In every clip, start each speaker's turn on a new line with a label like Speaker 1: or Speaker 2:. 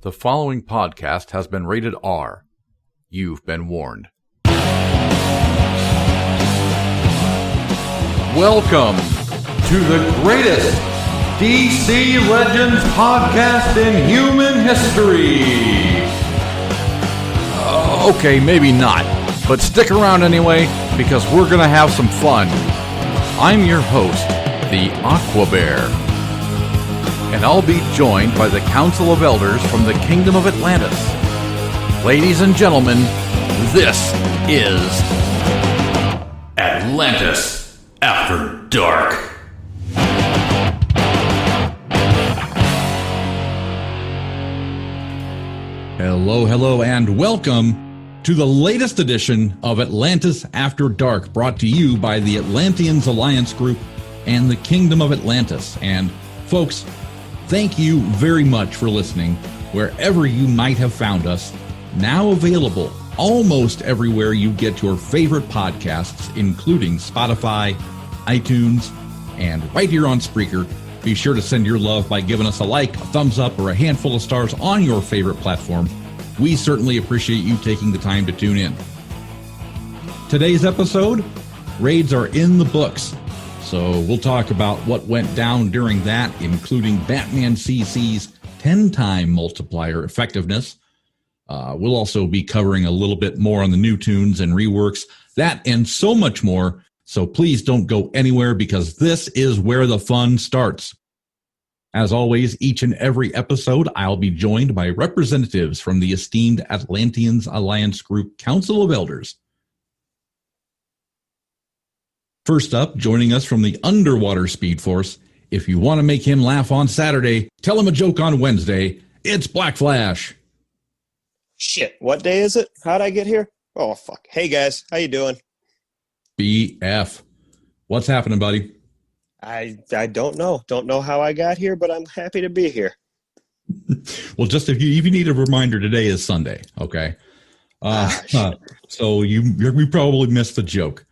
Speaker 1: The following podcast has been rated R. You've been warned. Welcome to the greatest DC Legends podcast in human history. Okay, maybe not, but stick around anyway, because we're going to have some fun. I'm your host, the Aqua Bear. And I'll be joined by the Council of Elders from the Kingdom of Atlantis. Ladies and gentlemen, this is Atlantis After Dark. Hello, and welcome to the latest edition of Atlantis After Dark, brought to you by the Atlanteans Alliance Group and the Kingdom of Atlantis. And folks, thank you very much for listening wherever you might have found us. Now available almost everywhere you get your favorite podcasts, including Spotify, iTunes, and right here on Spreaker. Be sure to send your love by giving us a like, a thumbs up, or a handful of stars on your favorite platform. We certainly appreciate you taking the time to tune in. Today's episode, raids are in the books. So we'll talk about what went down during that, including Batman CC's 10-time multiplier effectiveness. We'll also be covering a little bit more on the new tunes and reworks, that and so much more. So please don't go anywhere, because this is where the fun starts. As always, each and every episode, I'll be joined by representatives from the esteemed Atlanteans Alliance Group Council of Elders. First up, joining us from the Underwater Speed Force, if you want to make him laugh on Saturday, tell him a joke on Wednesday, it's Black Flash.
Speaker 2: Shit, what day is it? How'd I get here? Oh, fuck. Hey, guys, how you doing?
Speaker 1: BF. What's happening, buddy?
Speaker 2: I don't know. Don't know how I got here, but I'm happy to be here.
Speaker 1: Well, just if you need a reminder, today is Sunday, okay? So we probably missed the joke.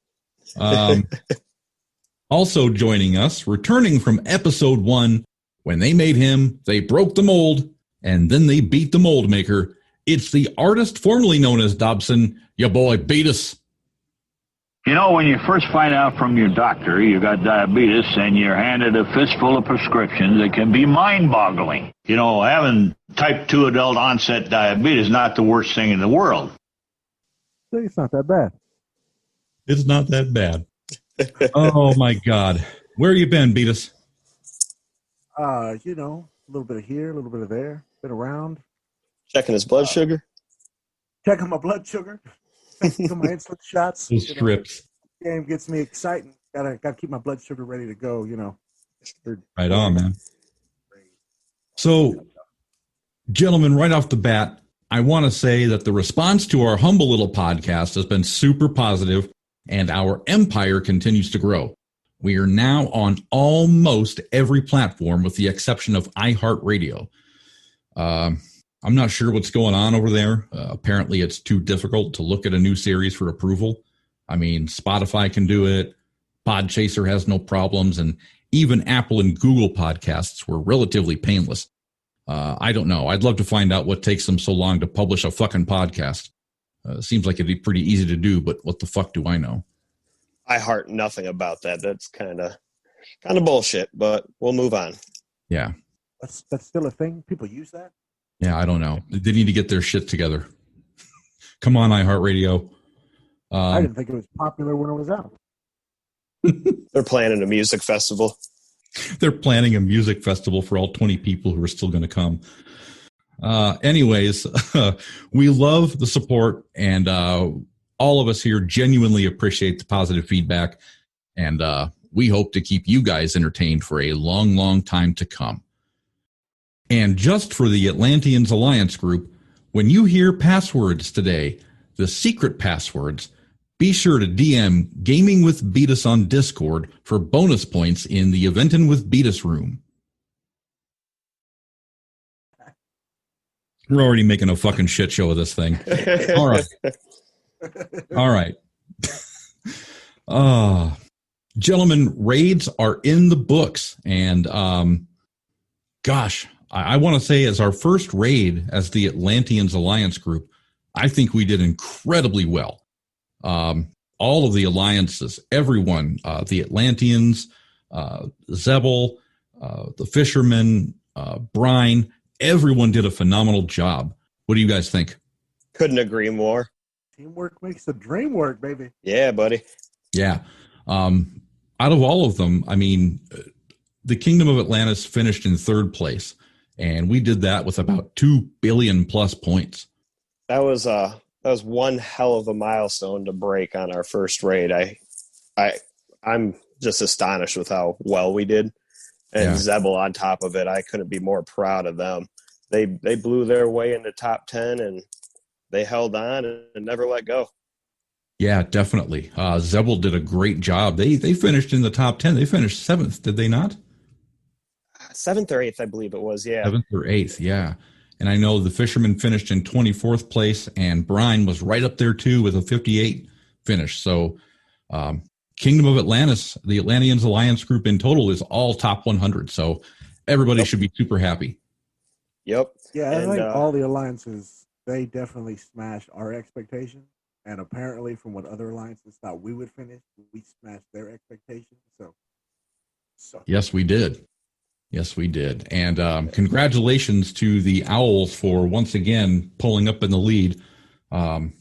Speaker 1: Also joining us, returning from episode 1, when they made him, they broke the mold, and then they beat the mold maker. It's the artist formerly known as Dobson, your boy Beetus.
Speaker 3: You know, when you first find out from your doctor you got diabetes and you're handed a fistful of prescriptions, it can be mind-boggling. You know, having type 2 adult onset diabetes is not the worst thing in the world.
Speaker 4: It's not that bad.
Speaker 1: It's not that bad. Oh, my God. Where you been, Beetus?
Speaker 4: A little bit of here, a little bit of there. Been around.
Speaker 2: Checking his blood sugar?
Speaker 4: Checking my blood sugar. Taking my insulin shots.
Speaker 1: Those strips.
Speaker 4: Game gets me excited. Gotta keep my blood sugar ready to go,
Speaker 1: Right on, man. So, gentlemen, right off the bat, I want to say that the response to our humble little podcast has been super positive, and our empire continues to grow. We are now on almost every platform with the exception of iHeartRadio. I'm not sure what's going on over there. Apparently, it's too difficult to look at a new series for approval. I mean, Spotify can do it. Podchaser has no problems. And even Apple and Google podcasts were relatively painless. I don't know. I'd love to find out what takes them so long to publish a fucking podcast. Seems like it'd be pretty easy to do, but what the fuck do I know?
Speaker 2: I heart nothing about that. That's kind of bullshit, but we'll move on.
Speaker 1: Yeah.
Speaker 4: That's still a thing? People use that?
Speaker 1: Yeah, I don't know. They need to get their shit together. Come on, iHeartRadio.
Speaker 4: I didn't think it was popular when it was out.
Speaker 2: They're planning a music festival.
Speaker 1: They're planning a music festival for all 20 people who are still going to come. Anyways, we love the support, and all of us here genuinely appreciate the positive feedback, and we hope to keep you guys entertained for a long, long time to come. And just for the Atlanteans Alliance Group, when you hear passwords today, the secret passwords, be sure to DM Gaming with Beetus on Discord for bonus points in the Eventin' with Beetus room. We're already making a fucking shit show of this thing. All right. Gentlemen, raids are in the books, and gosh, I want to say as our first raid as the Atlanteans Alliance Group, I think we did incredibly well. All of the alliances, everyone, the Atlanteans, Zebel, the fishermen, Brine, everyone did a phenomenal job. What do you guys think?
Speaker 2: Couldn't agree more.
Speaker 4: Teamwork makes the dream work, baby.
Speaker 2: Yeah, buddy.
Speaker 1: Yeah. Out of all of them, I mean, the Kingdom of Atlantis finished in third place, and we did that with about 2 billion plus points.
Speaker 2: That was one hell of a milestone to break on our first raid. I'm just astonished with how well we did. And Zebel on top of it, I couldn't be more proud of them. They blew their way into top 10, and they held on and never let go.
Speaker 1: Yeah, definitely. Zebel did a great job. They finished in the top 10. They finished 7th, did they not?
Speaker 2: 7th or 8th, I believe it was, yeah.
Speaker 1: 7th or 8th, yeah. And I know the fishermen finished in 24th place, and Brine was right up there too with a 58 finish. So Kingdom of Atlantis, the Atlanteans Alliance Group in total is all top 100. So everybody should be super happy.
Speaker 2: Yep.
Speaker 4: Yeah, I think all the alliances, they definitely smashed our expectations. And apparently, from what other alliances thought we would finish, we smashed their expectations. So
Speaker 1: yes, we did. Yes, we did. And congratulations to the Owls for once again pulling up in the lead. Gosh,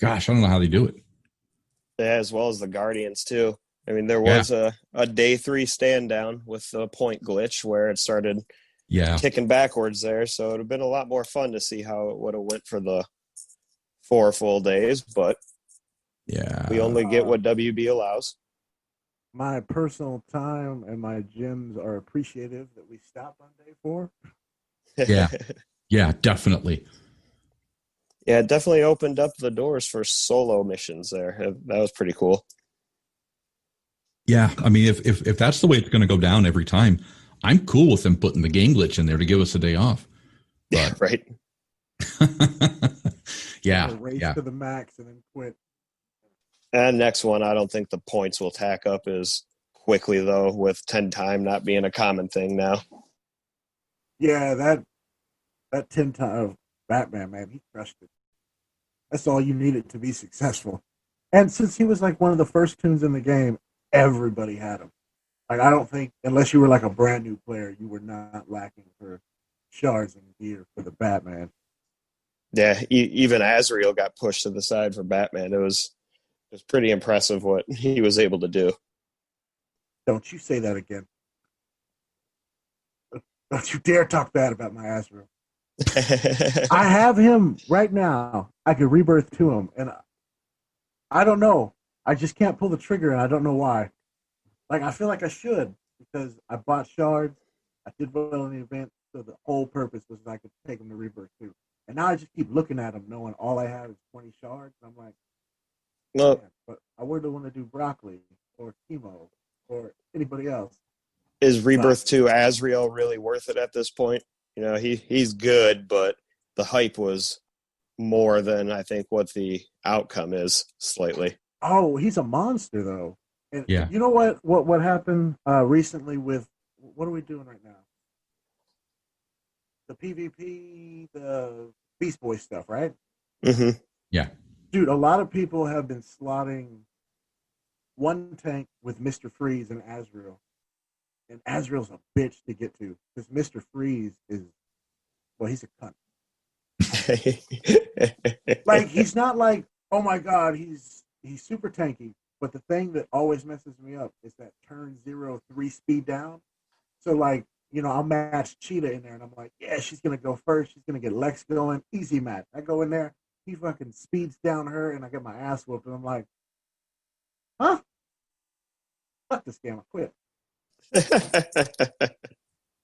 Speaker 1: I don't know how they do it.
Speaker 2: Yeah, as well as the Guardians, too. I mean, there was a day 3 stand down with the point glitch where it started ticking backwards there. So it would have been a lot more fun to see how it would have went for the 4 full days. But we only get what WB allows.
Speaker 4: My personal time and my gyms are appreciative that we stopped on day 4.
Speaker 1: Yeah, definitely.
Speaker 2: Yeah, it definitely opened up the doors for solo missions there. That was pretty cool.
Speaker 1: Yeah, I mean, if that's the way it's going to go down every time, I'm cool with them putting the game glitch in there to give us a day off. But,
Speaker 2: yeah, right.
Speaker 4: Race to the max and then quit.
Speaker 2: And next one, I don't think the points will tack up as quickly, though, with 10 time not being a common thing now.
Speaker 4: Yeah, that 10 time Batman, man, he crushed it. That's all you needed to be successful. And since he was like one of the first tunes in the game, everybody had him. Like, I don't think, unless you were like a brand new player, you were not lacking for shards and gear for the Batman.
Speaker 2: Yeah, even Azrael got pushed to the side for Batman. It was pretty impressive what he was able to do.
Speaker 4: Don't you say that again. Don't you dare talk bad about my Azrael. I have him right now. I could rebirth to him, and I don't know. I just can't pull the trigger, and I don't know why. Like, I feel like I should, because I bought shards. I did well in the event, so the whole purpose was that I could take him to rebirth too. And now I just keep looking at him, knowing all I have is 20 shards. And I'm like,
Speaker 2: well,
Speaker 4: but I wouldn't want to do Broccoli or Chemo or anybody else.
Speaker 2: Is Rebirth 2 Azrael really worth it at this point? You know, he's good, but the hype was more than I think what the outcome is slightly.
Speaker 4: Oh, he's a monster, though. And
Speaker 1: yeah.
Speaker 4: You know what happened recently with, what are we doing right now? The PvP, the Beast Boy stuff, right?
Speaker 2: Mm-hmm.
Speaker 1: Yeah.
Speaker 4: Dude, a lot of people have been slotting one tank with Mr. Freeze and Azrael. And Azrael's a bitch to get to. Because Mr. Freeze is, well, he's a cunt. Like, he's not like, oh my God, he's super tanky. But the thing that always messes me up is that turn 0 3 speed down. So, like, you know, I'll match Cheetah in there, and I'm like, yeah, she's going to go first. She's going to get Lex going. Easy match. I go in there. He fucking speeds down her, and I get my ass whooped. And I'm like, huh? Fuck this game. I quit.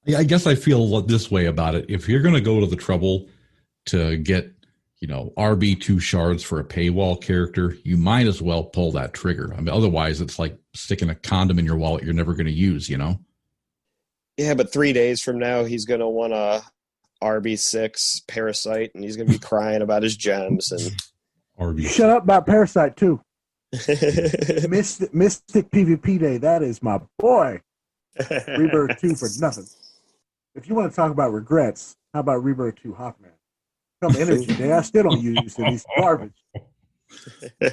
Speaker 1: Yeah, I guess I feel this way about it. If you're going to go to the trouble to get, you know, RB2 shards for a paywall character, you might as well pull that trigger. I mean, otherwise it's like sticking a condom in your wallet you're never going to use, you know?
Speaker 2: Yeah, but 3 days from now, he's going to want a RB6 Parasite, and he's going to be crying about his gems. And
Speaker 1: RB.
Speaker 4: Shut up about Parasite, too. Mystic PvP Day, that is my boy. Rebirth 2 for nothing. if you want to talk about regrets, how about Rebirth 2 Hawkman? Come Energy Day, I still don't use it. He's garbage.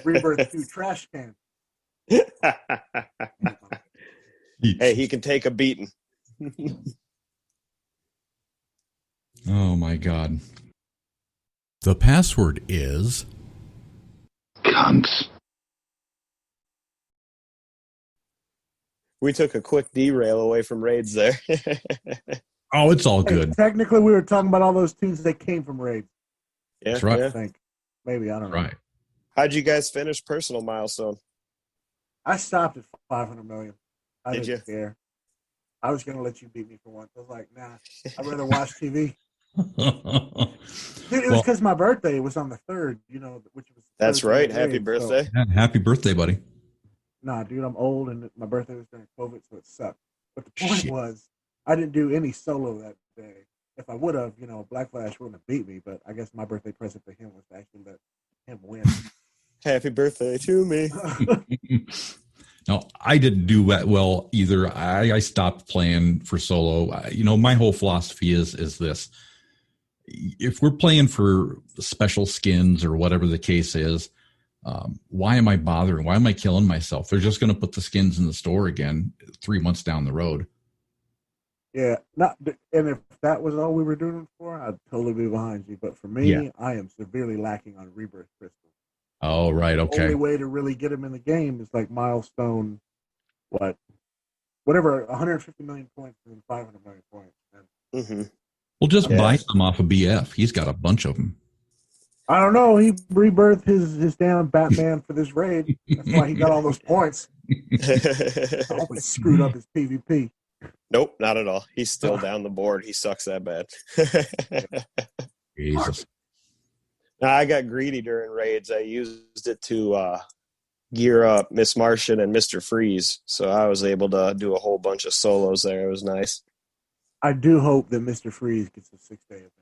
Speaker 4: Rebirth 2 Trash Can.
Speaker 2: Hey, he can take a beating.
Speaker 1: Oh my God. The password is
Speaker 3: Cunts.
Speaker 2: We took a quick derail away from raids there.
Speaker 1: Oh, it's all
Speaker 4: Hey,
Speaker 1: good.
Speaker 4: technically, we were talking about all those tunes that came from Raid.
Speaker 2: Yeah,
Speaker 1: That's right.
Speaker 4: I think. Maybe, I don't know.
Speaker 1: Right.
Speaker 2: How'd you guys finish personal milestone?
Speaker 4: I stopped at 500 million. I
Speaker 2: Did
Speaker 4: didn't care. I was going to let you beat me for once. I was like, nah, I'd rather watch TV. Dude, it was because my birthday was on the 3rd, which was.
Speaker 2: That's
Speaker 4: Thursday
Speaker 2: right. Happy
Speaker 4: Raid,
Speaker 2: birthday.
Speaker 1: Yeah, happy birthday, buddy.
Speaker 4: Nah, dude, I'm old, and my birthday was during COVID, so it sucked. But the point
Speaker 1: Shit.
Speaker 4: was, I didn't do any solo that day. If I would have, Black Flash wouldn't have beat me, but I guess my birthday present for him was to actually let him win.
Speaker 2: Happy birthday to me.
Speaker 1: No, I didn't do that well either. I stopped playing for solo. My whole philosophy is this. If we're playing for special skins or whatever the case is, why am I bothering? Why am I killing myself? They're just going to put the skins in the store again 3 months down the road.
Speaker 4: Yeah, and if that was all we were doing it for, I'd totally be behind you. But for me,
Speaker 1: Yeah.
Speaker 4: I am severely lacking on Rebirth Crystal.
Speaker 1: Oh, right.
Speaker 4: The
Speaker 1: Okay.
Speaker 4: only way to really get him in the game is like milestone, whatever, 150 million points and 500 million points. And
Speaker 2: Mm-hmm.
Speaker 1: Well, just
Speaker 2: Yeah.
Speaker 1: buy some off of BF. He's got a bunch of them.
Speaker 4: I don't know. He rebirthed his damn Batman for this raid. That's why he got all those points. I hope he screwed up his PvP.
Speaker 2: Nope, not at all. He's still down the board. He sucks that bad.
Speaker 1: Jesus.
Speaker 2: Now, I got greedy during raids. I used it to gear up Miss Martian and Mr. Freeze, so I was able to do a whole bunch of solos there. It was nice.
Speaker 4: I do hope that Mr. Freeze gets a 6-day event.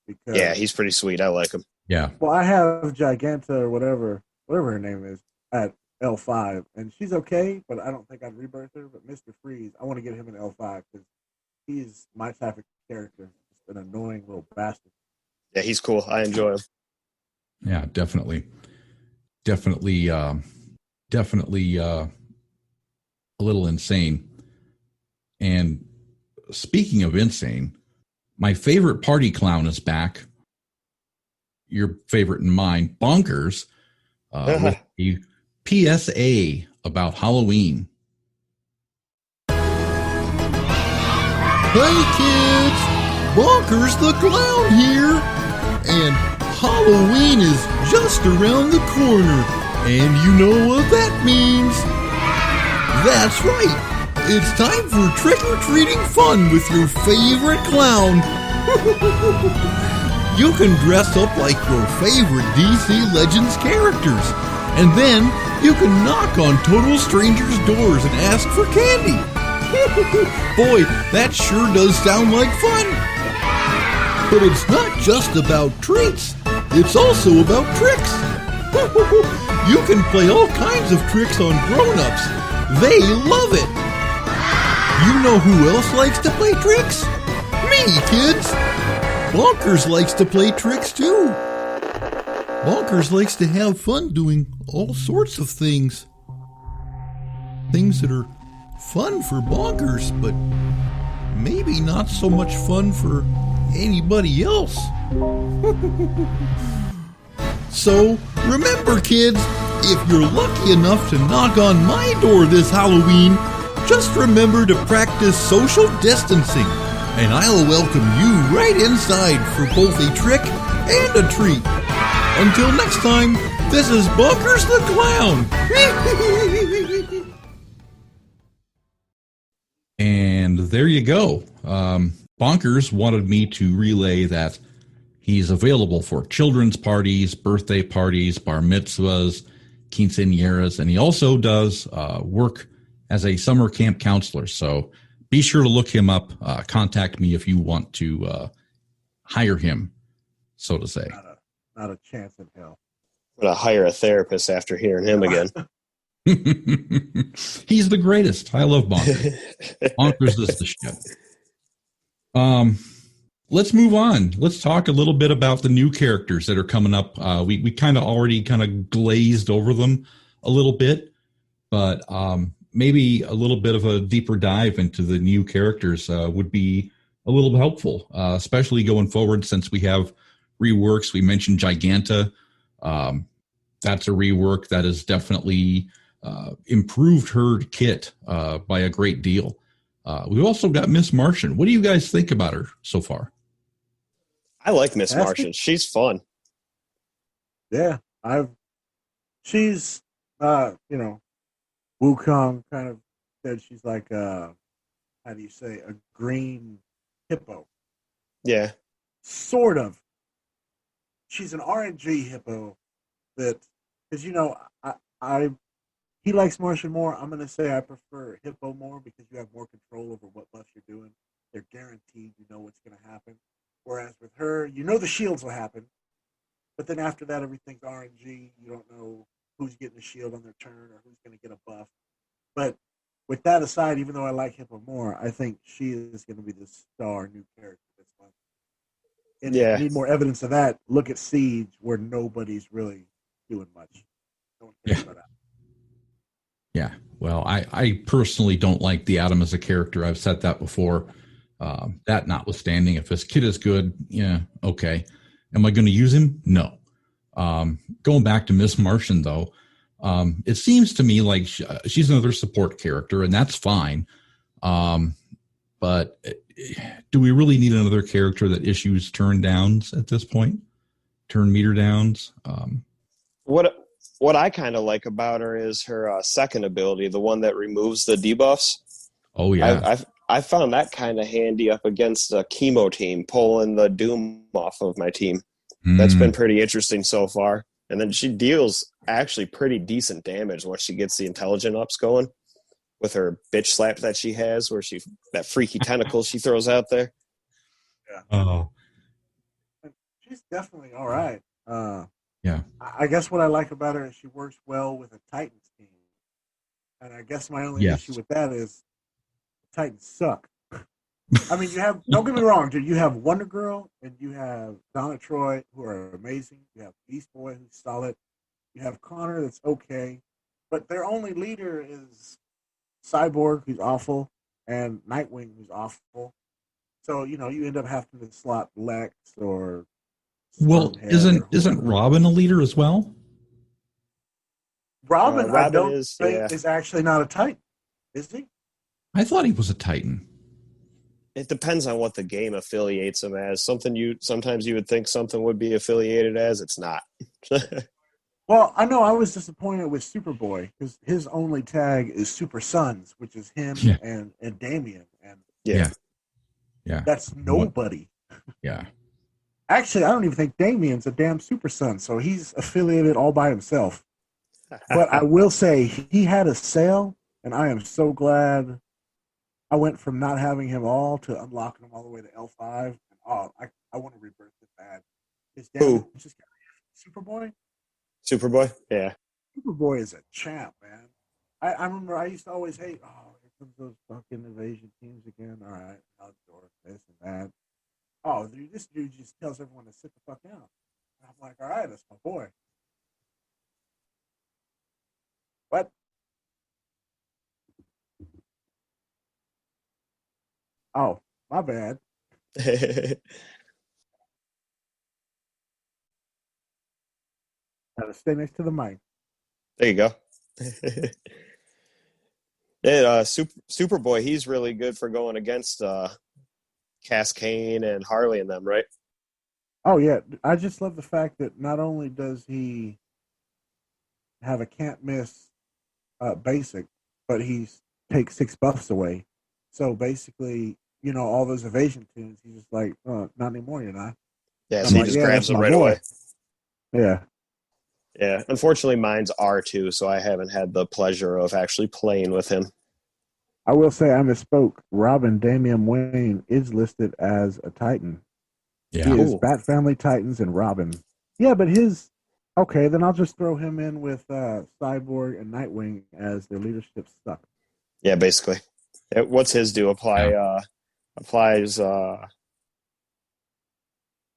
Speaker 4: Because,
Speaker 2: Yeah, he's pretty sweet. I like him.
Speaker 1: Yeah.
Speaker 4: well, I have Giganta or whatever her name is at L5, and she's okay, but I don't think I'd rebirth her. But Mr. Freeze, I want to get him in L5 because he's my type of character. Just an annoying little bastard.
Speaker 2: Yeah, he's cool. I enjoy him.
Speaker 1: Yeah, definitely. Definitely a little insane. And speaking of insane, my favorite party clown is back. Your favorite and mine, Bonkers, with a PSA about Halloween.
Speaker 5: Hey kids, Bonkers the Clown here, and Halloween is just around the corner, and you know what that means. That's right, it's time for trick-or-treating fun with your favorite clown. You can dress up like your favorite DC Legends characters, and then you can knock on total strangers' doors and ask for candy. Boy, that sure does sound like fun. But it's not just about treats, it's also about tricks. You can play all kinds of tricks on grown-ups. They love it. You know who else likes to play tricks? Me, kids. Bonkers likes to play tricks too. Bonkers likes to have fun doing all sorts of things. Things that are fun for Bonkers, but maybe not so much fun for anybody else. So, remember kids, if you're lucky enough to knock on my door this Halloween, just remember to practice social distancing, and I'll welcome you right inside for both a trick and a treat. Until next time, this is Bonkers the Clown.
Speaker 1: And there you go. Bonkers wanted me to relay that he's available for children's parties, birthday parties, bar mitzvahs, quinceañeras, and he also does work as a summer camp counselor. So be sure to look him up. Contact me if you want to hire him, so to say.
Speaker 4: Not a chance in hell.
Speaker 2: I'm going to hire a therapist after hearing him again.
Speaker 1: He's the greatest. I love Bonkers. Bonkers is the shit. Let's move on. Let's talk a little bit about the new characters that are coming up. We kind of already kind of glazed over them a little bit, but maybe a little bit of a deeper dive into the new characters would be a little helpful, especially going forward since we have reworks. We mentioned Giganta. That's a rework that has definitely improved her kit by a great deal. We've also got Miss Martian. What do you guys think about her so far?
Speaker 2: I like Miss Martian. She's fun.
Speaker 4: Yeah, she's Wukong kind of said she's like how do you say, a green hippo.
Speaker 2: Yeah.
Speaker 4: Sort of. She's an RNG hippo that, because he likes Martian more. I'm going to say I prefer hippo more because you have more control over what buffs you're doing. They're guaranteed. You know what's going to happen. Whereas with her, the shields will happen. But then after that, everything's RNG. You don't know who's getting a shield on their turn or who's going to get a buff. But with that aside, even though I like hippo more, I think she is going to be the star new character this month. And if you need more evidence of that, look at Siege, where nobody's really doing much. No one cares about that.
Speaker 1: Yeah, well, I personally don't like the Atom as a character. I've said that before. That notwithstanding, if his kit is good, yeah, okay. Am I going to use him? No. Going back to Miss Martian, though, it seems to me like she's another support character, and that's fine. But do we really need another character that issues turn downs at this point? Turn meter downs?
Speaker 2: What I kind of like about her is her second ability, the one that removes the debuffs.
Speaker 1: Oh, yeah.
Speaker 2: I found that kind of handy up against a chemo team, pulling the Doom off of my team. That's been pretty interesting so far. And then she deals actually pretty decent damage once she gets the intelligent ups going with her bitch slap that she has, where that freaky tentacle she throws out there.
Speaker 4: Yeah.
Speaker 1: Oh.
Speaker 4: She's definitely all right.
Speaker 1: Yeah.
Speaker 4: I guess what I like about her is she works well with a Titans team. And I guess my only issue with that is Titans suck. I mean, don't get me wrong, dude. You have Wonder Girl and you have Donna Troy, who are amazing. You have Beast Boy, who's solid. You have Connor, that's okay. But their only leader is Cyborg, who's awful, and Nightwing, who's awful. So, you end up having to slot Lex or...
Speaker 1: Well, isn't Robin a leader as well?
Speaker 4: Robin I don't think is actually not a Titan, is he?
Speaker 1: I thought he was a Titan.
Speaker 2: It depends on what the game affiliates him as. Sometimes you would think something would be affiliated as. It's not.
Speaker 4: Well, I know I was disappointed with Superboy because his only tag is Super Sons, which is him and Damien. And
Speaker 1: yeah.
Speaker 4: That's nobody.
Speaker 1: Yeah.
Speaker 4: Actually, I don't even think Damien's a damn Super Son, so he's affiliated all by himself. But I will say he had a sale, and I am so glad I went from not having him all to unlocking him all the way to L5. And, I want to rebirth it bad. His dad just got Superboy.
Speaker 2: Superboy? Yeah.
Speaker 4: Superboy is a champ, man. I remember I used to always hate, here comes those fucking evasion teams again. All right, outdoor, this and that. Oh, this dude just tells everyone to sit the fuck down. And I'm like, all right, that's my boy. What? Oh, my bad. Gotta stay next to the mic.
Speaker 2: There you go. Yeah, Superboy, he's really good for going against Cascane and Harley and them, right?
Speaker 4: Oh, yeah. I just love the fact that not only does he have a can't miss basic, but he takes 6 buffs away. So basically, all those evasion tunes, he's just like, not anymore, you're not.
Speaker 2: Yeah, so he just grabs them right away.
Speaker 4: Yeah.
Speaker 2: Yeah, unfortunately mine's R2, so I haven't had the pleasure of actually playing with him.
Speaker 4: I will say I misspoke. Robin Damian Wayne is listed as a Titan.
Speaker 1: Yeah.
Speaker 4: He is Bat Family Titans and Robin. Yeah, but okay, then I'll just throw him in with Cyborg and Nightwing as their leadership suck.
Speaker 2: Yeah, basically. What's his do? Apply Applies
Speaker 4: I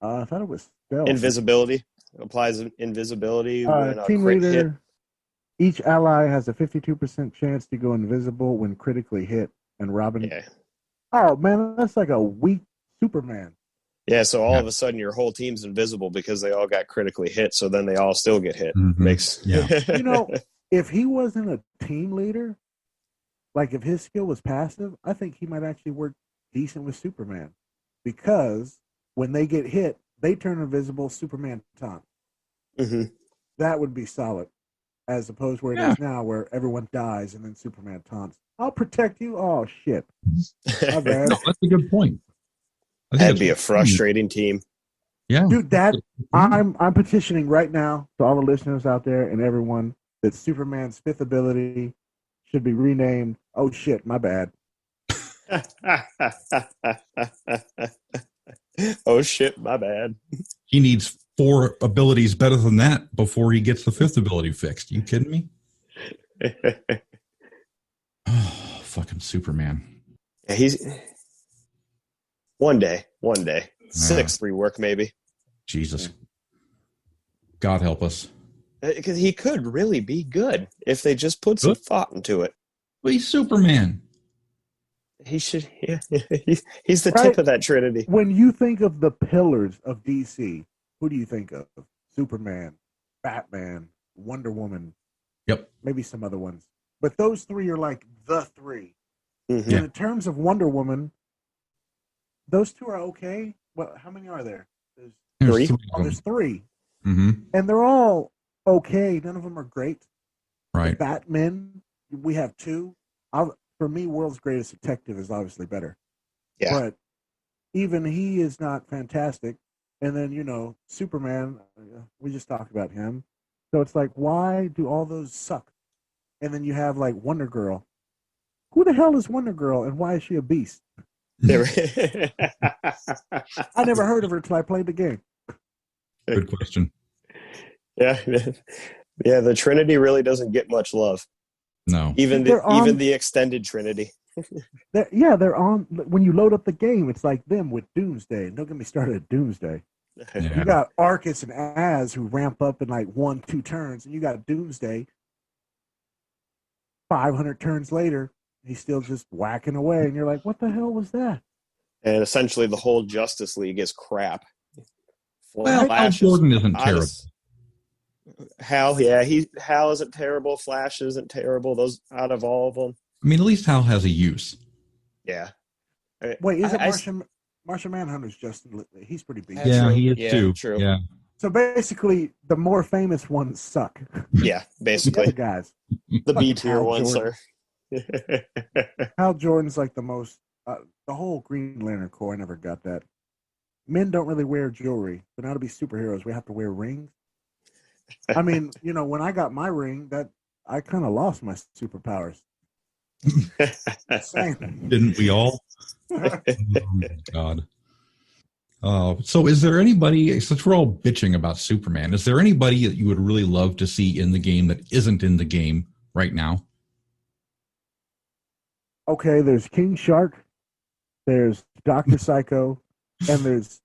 Speaker 4: thought it was stealth.
Speaker 2: invisibility. Applies invisibility when a
Speaker 4: Team
Speaker 2: crit
Speaker 4: leader.
Speaker 2: hit.
Speaker 4: Each ally has a 52% chance to go invisible when critically hit. And Robin.
Speaker 2: Yeah.
Speaker 4: Oh man, that's like a weak Superman.
Speaker 2: Yeah, so all of a sudden your whole team's invisible because they all got critically hit, so then they all still get hit.
Speaker 1: Mm-hmm.
Speaker 4: You know, if he wasn't a team leader, like if his skill was passive, I think he might actually work decent with Superman. Because when they get hit, they turn invisible, Superman taunt.
Speaker 2: Mm-hmm.
Speaker 4: That would be solid. As opposed where it is now, where everyone dies and then Superman taunts. I'll protect you. Oh shit! My bad.
Speaker 1: No, that's a good point.
Speaker 2: That'd be a frustrating team.
Speaker 1: Yeah,
Speaker 4: Dude, that I'm petitioning right now to all the listeners out there and everyone that Superman's fifth ability should be renamed. Oh shit! My bad.
Speaker 2: Oh shit! My bad.
Speaker 1: He needs 4 abilities better than that before he gets the 5th ability fixed. You kidding me? Oh, fucking Superman.
Speaker 2: Yeah, he's one day 6 rework maybe.
Speaker 1: Jesus. God help us.
Speaker 2: Because he could really be good if they just put some thought into it.
Speaker 1: Well, he's Superman.
Speaker 2: He should. Yeah, he's the tip of that trinity.
Speaker 4: When you think of the pillars of DC, who do you think of? Superman, Batman, Wonder Woman.
Speaker 1: Yep.
Speaker 4: Maybe some other ones. But those 3 are like the 3.
Speaker 2: Mm-hmm.
Speaker 4: And in terms of Wonder Woman, those 2 are okay. Well, how many are there?
Speaker 2: There's 3.
Speaker 4: There's 3.
Speaker 1: Mm-hmm.
Speaker 4: And they're all okay. None of them are great.
Speaker 1: Right.
Speaker 4: The Batman, we have 2. For me, World's Greatest Detective is obviously better.
Speaker 2: Yeah.
Speaker 4: But even he is not fantastic. And then, you know, Superman, we just talked about him. So it's like, why do all those suck? And then you have like Wonder Girl. Who the hell is Wonder Girl and why is she a beast? I never heard of her until I played the game.
Speaker 1: Good question.
Speaker 2: Yeah. Yeah, the Trinity really doesn't get much love.
Speaker 1: No.
Speaker 2: Even the extended Trinity.
Speaker 4: They're on. When you load up the game, it's like them with Doomsday. Don't get me started at Doomsday.
Speaker 1: Yeah.
Speaker 4: You got Arcus and Az who ramp up in like 1-2 turns, and you got Doomsday. 500 turns later, he's still just whacking away, and you're like, "What the hell was that?"
Speaker 2: And essentially, the whole Justice League is crap.
Speaker 1: Well, Hal Jordan isn't terrible.
Speaker 2: Hal isn't terrible. Flash isn't terrible. Those out of all of them.
Speaker 1: I mean, at least Hal has a use.
Speaker 2: Yeah.
Speaker 4: Wait, is it Martian Manhunter's Justin? He's pretty big.
Speaker 1: Yeah, he is too.
Speaker 2: True.
Speaker 1: Yeah.
Speaker 4: So basically, the more famous ones suck.
Speaker 2: Yeah, basically.
Speaker 4: The other guys.
Speaker 2: The B tier ones are.
Speaker 4: Hal Jordan's like the most. The whole Green Lantern Corps, I never got that. Men don't really wear jewelry, but now to be superheroes, we have to wear rings. I mean, you know, when I got my ring, that I kind of lost my superpowers.
Speaker 1: Didn't we all? Oh my God. So is there anybody, since we're all bitching about Superman, is there anybody that you would really love to see in the game that isn't in the game right now?
Speaker 4: Okay, there's King Shark, there's Dr. Psycho, and there's,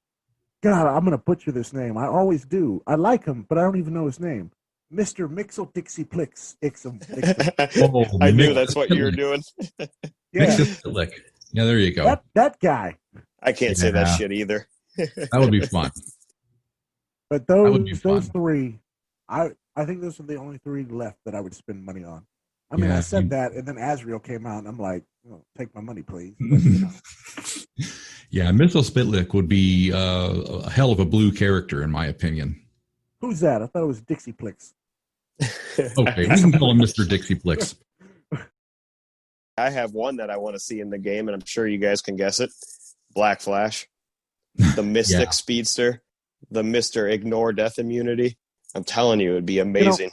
Speaker 4: God, I'm going to butcher this name. I always do. I like him, but I don't even know his name. Mr. Mixel Dixie Plix.
Speaker 2: I knew that's what you were doing.
Speaker 4: Yeah.
Speaker 1: Yeah, there you go.
Speaker 4: That guy.
Speaker 2: I can't say that shit either.
Speaker 1: That would be fun.
Speaker 4: But those 3, I think those are the only 3 left that I would spend money on. I mean, I said that, and then Azrael came out, and I'm like, take my money, please. But, you know.
Speaker 1: Yeah, Missile Spitlick would be a hell of a blue character, in my opinion.
Speaker 4: Who's that? I thought it was Dixie Plix.
Speaker 1: Okay, we can call him Mr. Dixie Plix.
Speaker 2: I have one that I want to see in the game, and I'm sure you guys can guess it. Black Flash. The Mystic Speedster. The Mr. Ignore Death Immunity. I'm telling you, it would be amazing.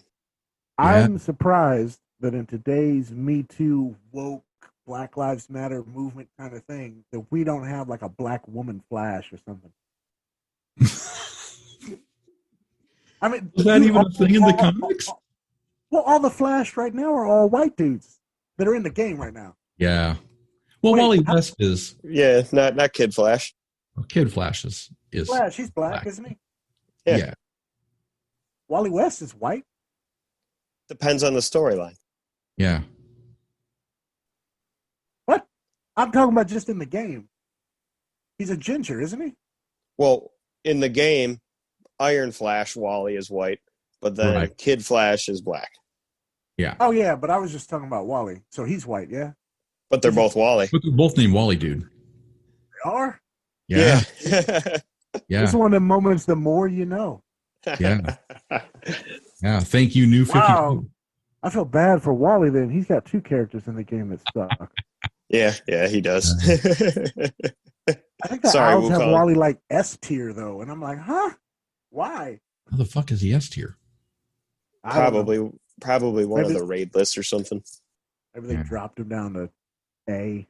Speaker 4: I'm surprised that in today's Me Too, woke, Black Lives Matter movement kind of thing, that we don't have like a black woman Flash or something. I mean,
Speaker 1: is that even a thing in the comics?
Speaker 4: Well, all the Flash right now are all white dudes that are in the game right now.
Speaker 1: Yeah. Well,
Speaker 4: Wait,
Speaker 1: Wally West is.
Speaker 2: Yeah, not Kid Flash.
Speaker 1: Kid Flash is
Speaker 4: Flash, he's black, isn't he?
Speaker 2: Yeah.
Speaker 4: Wally West is white.
Speaker 2: Depends on the storyline.
Speaker 1: Yeah.
Speaker 4: What? I'm talking about just in the game. He's a ginger, isn't he?
Speaker 2: Well, in the game, Iron Flash Wally is white, but then
Speaker 1: Right.
Speaker 2: Kid Flash is black.
Speaker 1: Yeah.
Speaker 4: Oh yeah, but I was just talking about Wally. So he's white, yeah.
Speaker 2: But they're both Wally.
Speaker 1: But they're both named Wally, dude.
Speaker 4: They are.
Speaker 1: Yeah.
Speaker 2: Yeah.
Speaker 1: Yeah.
Speaker 4: It's one of the moments. The more you know.
Speaker 1: Yeah. Yeah. Thank you, New 52.
Speaker 4: Wow. I feel bad for Wally. Then he's got two characters in the game that suck.
Speaker 2: Yeah, he does.
Speaker 4: I think the
Speaker 2: Sorry,
Speaker 4: Owls have
Speaker 2: Wukong.
Speaker 4: Wally like S tier though, and I'm like, huh? Why?
Speaker 1: How the fuck is he S tier?
Speaker 4: I don't know.
Speaker 2: Probably one
Speaker 4: Maybe
Speaker 2: of the raid lists or something.
Speaker 4: Maybe they
Speaker 1: Yeah.
Speaker 4: dropped him down to A.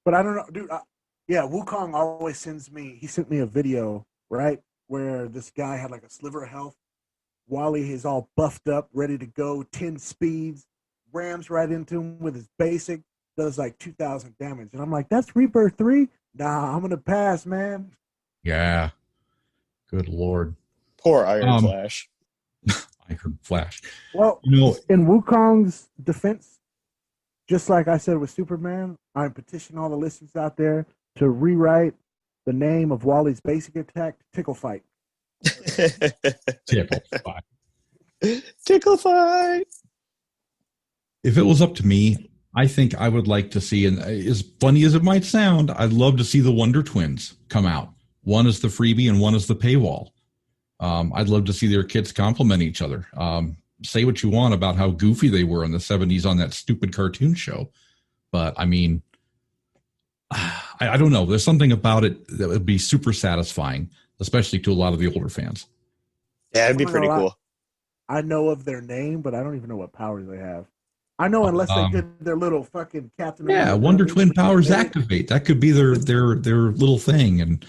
Speaker 4: But I don't know, dude. Yeah, Wukong always sends me. He sent me a video, right, where this guy had like a sliver of health. Wally is all buffed up, ready to go, 10 speeds, rams right into him with his basic, does like 2,000 damage, and I'm like, that's Rebirth 3. Nah, I'm gonna pass, man.
Speaker 1: Yeah. Good Lord.
Speaker 2: Poor Iron Flash.
Speaker 1: Iron Flash.
Speaker 4: Well,
Speaker 1: You know,
Speaker 4: in Wukong's defense, just like I said with Superman, I'm petitioning all the listeners out there to rewrite the name of Wally's basic attack to Tickle Fight.
Speaker 1: Tickle Fight.
Speaker 2: Tickle Fight.
Speaker 1: If it was up to me, I think I would like to see, and as funny as it might sound, I'd love to see the Wonder Twins come out. One is the freebie and one is the paywall. I'd love to see their kids compliment each other. Say what you want about how goofy they were in the 70s on that stupid cartoon show. But, I mean, I don't know. There's something about it that would be super satisfying, especially to a lot of the older fans.
Speaker 2: Yeah, it'd be pretty cool.
Speaker 4: I know of their name, but I don't even know what powers they have. I know unless they did their little fucking Captain
Speaker 1: Yeah,
Speaker 4: America
Speaker 1: Wonder
Speaker 4: thing,
Speaker 1: Twin
Speaker 4: which
Speaker 1: powers
Speaker 4: they-
Speaker 1: activate. That could be their little thing. And,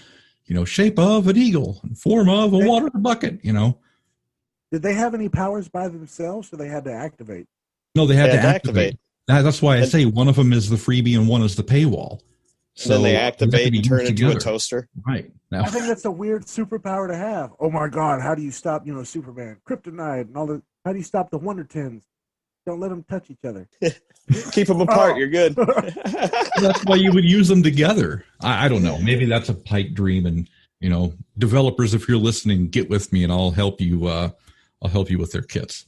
Speaker 1: shape of an eagle, form of a water bucket,
Speaker 4: Did they have any powers by themselves, or they had to activate?
Speaker 1: No, they had
Speaker 2: They
Speaker 1: to
Speaker 2: had to
Speaker 1: activate.
Speaker 2: activate.
Speaker 1: That's why I say one of them is the freebie and one is the paywall.
Speaker 2: And then they
Speaker 1: have to
Speaker 2: activate
Speaker 1: be
Speaker 2: and turn
Speaker 1: used
Speaker 2: into a
Speaker 1: together.
Speaker 2: toaster.
Speaker 1: Right. Now,
Speaker 4: I think that's a weird superpower to have. Oh my God, how do you stop, Superman, Kryptonite, and all the? How do you stop the Wonder Twins? Don't let them touch each other.
Speaker 2: Keep them apart.
Speaker 4: Oh.
Speaker 2: You're good.
Speaker 1: that's why you would use them together. I don't know. Maybe that's a pipe dream. And, developers, if you're listening, get with me and I'll help you. I'll help you with their kits.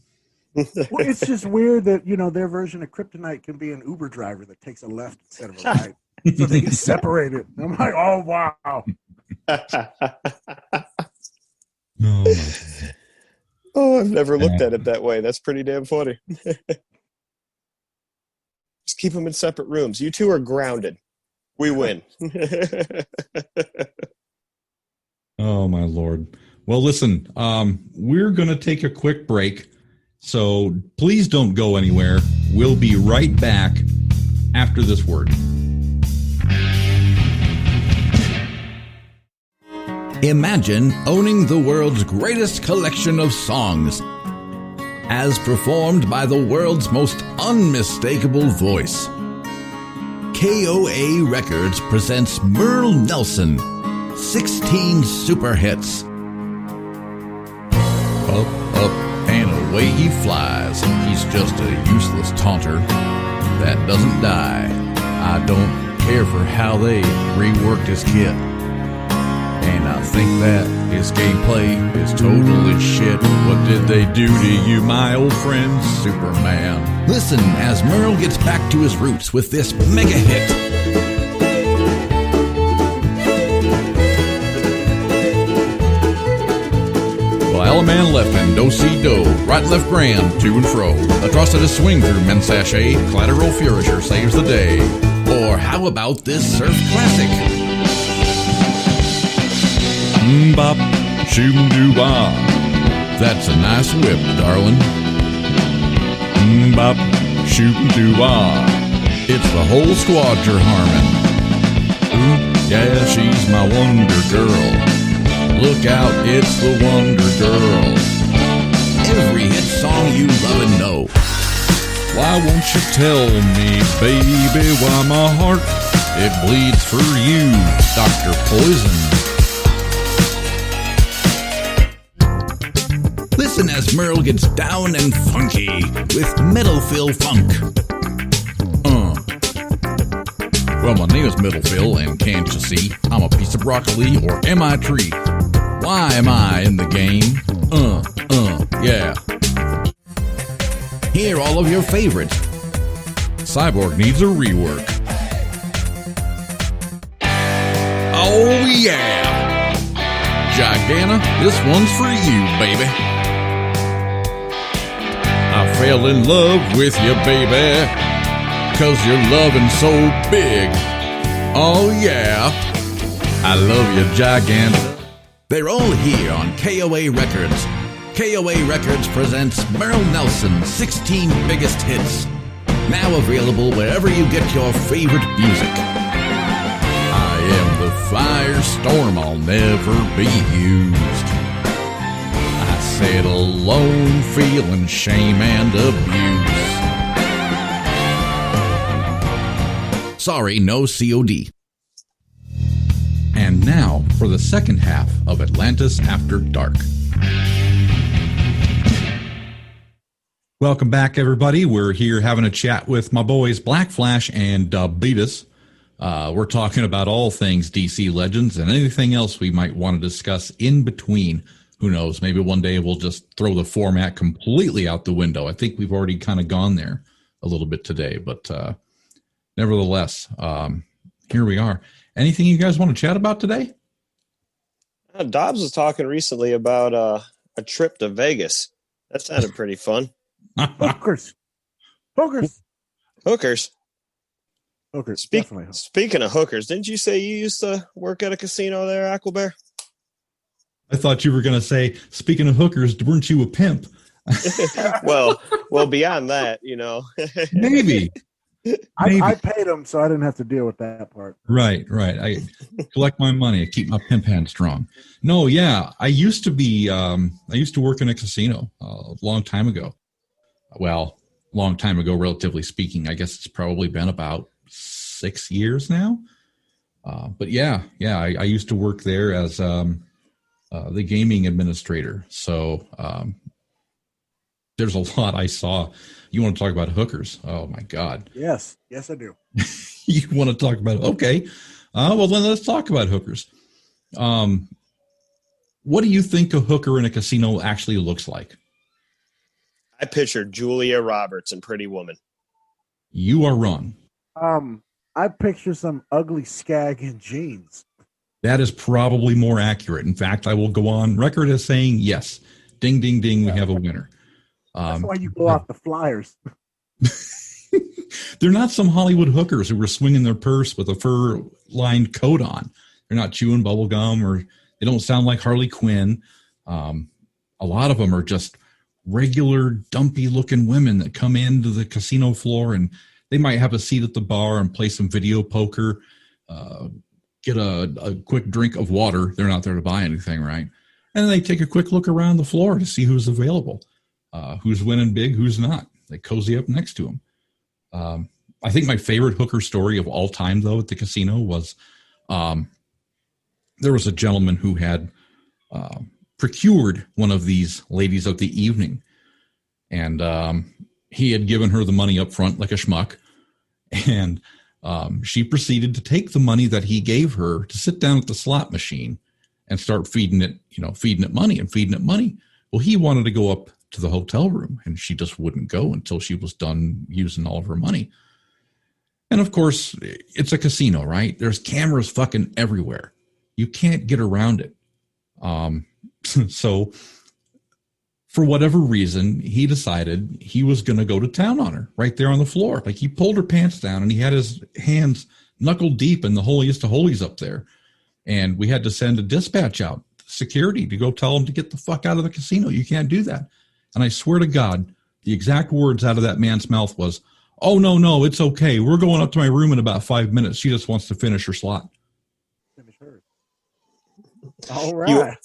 Speaker 4: Well, it's just weird that their version of Kryptonite can be an Uber driver that takes a left instead of a right, so they can separate it. I'm like, oh wow.
Speaker 1: No.
Speaker 2: Oh, I've never looked at it that way. That's pretty damn funny. Just keep them in separate rooms. You two are grounded. We win.
Speaker 1: Oh, my Lord. Well, listen, we're going to take a quick break. So please don't go anywhere. We'll be right back after this word.
Speaker 5: Imagine owning the world's greatest collection of songs, as performed by the world's most unmistakable voice. KOA Records presents Merle Nelson, 16 super hits. Up, up, and away he flies. He's just a useless taunter that doesn't die. I don't care for how they reworked his kit. And I think that his gameplay is totally shit. What did they do to you, my old friend, Superman? Listen as Merle gets back to his roots with this mega hit. Well, Alaman left and do-si-do, right and left grand, to and fro. Atrocity swing through men's sachet, collateral flourisher saves the day. Or how about this surf classic? Bop, shoo doo wah. That's a nice whip, darling. Bop, shoo doo wah. It's the whole squad you're harming. Ooh, yeah, she's my wonder girl. Look out, it's the wonder girl. Every hit song you love and know.
Speaker 1: Why won't you tell me, baby, why my heart, it bleeds for you, Dr. Poison. Listen as Merle gets down and funky with Metal Phil Funk. Well, my name is Metal Phil, and can't you see, I'm a piece of broccoli, or am I a tree? Why am I in the game? Yeah. Hear all of your favorites. Cyborg needs a rework. Oh, yeah. Gigana, this one's for you, baby. I fell in love with you, baby, 'cause you're loving so big. Oh, yeah. I love you, Gigana. They're all here on KOA Records. KOA Records presents Merle Nelson's 16 Biggest Hits. Now available wherever you get your favorite music. I am the firestorm, I'll never be used. I said alone, feeling shame and abuse. Sorry, no COD. And now for the second half of Atlantis After Dark. Welcome back, everybody. We're here having a chat with my boys Black Flash and Beetus. We're talking about all things DC Legends and anything else we might want to discuss in between. Who knows? Maybe one day we'll just throw the format completely out the window. I think we've already kind of gone there a little bit today, but nevertheless, here we are. Anything you guys want to chat about today?
Speaker 2: Dobbs was talking recently about a trip to Vegas. That sounded pretty fun.
Speaker 4: Hookers.
Speaker 2: Speaking of hookers, didn't you say you used to work at a casino there, Aquabear?
Speaker 1: I thought you were going to say, speaking of hookers, weren't you a pimp?
Speaker 2: well, beyond that, you know.
Speaker 1: Maybe.
Speaker 4: I paid them, so I didn't have to deal with that part.
Speaker 1: Right. I collect my money. I keep my pimp hand strong. No, yeah. I used to work in a casino a long time ago. Well, long time ago, relatively speaking. I guess it's probably been about 6 years now. But yeah, I used to work there as the gaming administrator. So there's a lot I saw. You want to talk about hookers? Oh, my God.
Speaker 4: Yes, I do.
Speaker 1: You want to talk about it? Okay. Well, then let's talk about hookers. What do you think a hooker in a casino actually looks like?
Speaker 2: I pictured Julia Roberts in Pretty Woman.
Speaker 1: You are wrong.
Speaker 4: I picture some ugly skag in jeans.
Speaker 1: That is probably more accurate. In fact, I will go on record as saying yes. Ding, ding, ding. We have a winner.
Speaker 4: That's why you go off the flyers.
Speaker 1: They're not some Hollywood hookers who were swinging their purse with a fur-lined coat on. They're not chewing bubble gum, or they don't sound like Harley Quinn. A lot of them are just regular, dumpy-looking women that come into the casino floor, and they might have a seat at the bar and play some video poker, get a quick drink of water. They're not there to buy anything, right? And then they take a quick look around the floor to see who's available, who's winning big, who's not. They cozy up next to them. I think my favorite hooker story of all time, though, at the casino was there was a gentleman who had procured one of these ladies of the evening, and he had given her the money up front like a schmuck, and she proceeded to take the money that he gave her to sit down at the slot machine and start feeding it money. Well, he wanted to go up to the hotel room, and she just wouldn't go until she was done using all of her money. And of course, it's a casino, right? There's cameras fucking everywhere. You can't get around it. So for whatever reason, he decided he was going to go to town on her right there on the floor. Like, he pulled her pants down and he had his hands knuckle deep in the holiest of holies up there. And we had to send a dispatch out, security, to go tell him to get the fuck out of the casino. You can't do that. And I swear to God, the exact words out of that man's mouth was, "Oh, no, it's okay. We're going up to my room in about 5 minutes. She just wants to finish her slot."
Speaker 4: Finish hers. All right.